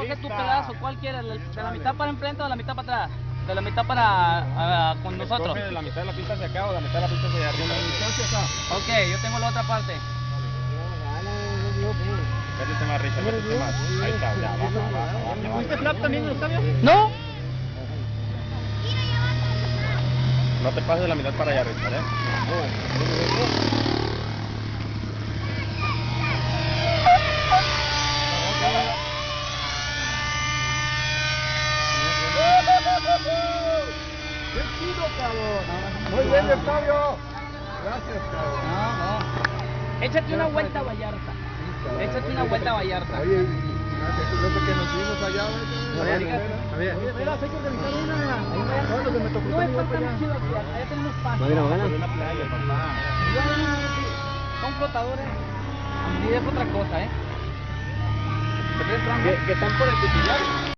escoge tu pedazo, ¿cuál quieres? ¿De la mitad para enfrente o de la mitad para atrás? De la mitad para con nosotros. ¿De la mitad de la pista hacia acá o de la mitad de la pista hacia arriba? Ok, yo tengo la otra parte. Métete más, Richard, métete más. Ahí está, ya, baja. ¿Fuiste flap también, Octavio? No. No te pases de la mitad para allá, Richard, ¡Qué chido, cabrón! Muy bien, Octavio. Gracias, cabrón. No. Échate una vuelta a Vallarta. Échate una vuelta a Vallarta. Oye, no sé que nos fuimos allá, Javier. Mira, hay que organizar una. No está tan chido aquí, allá tenemos pasto. Una playa, papá. Son flotadores. Y es otra cosa, Que están por el titular.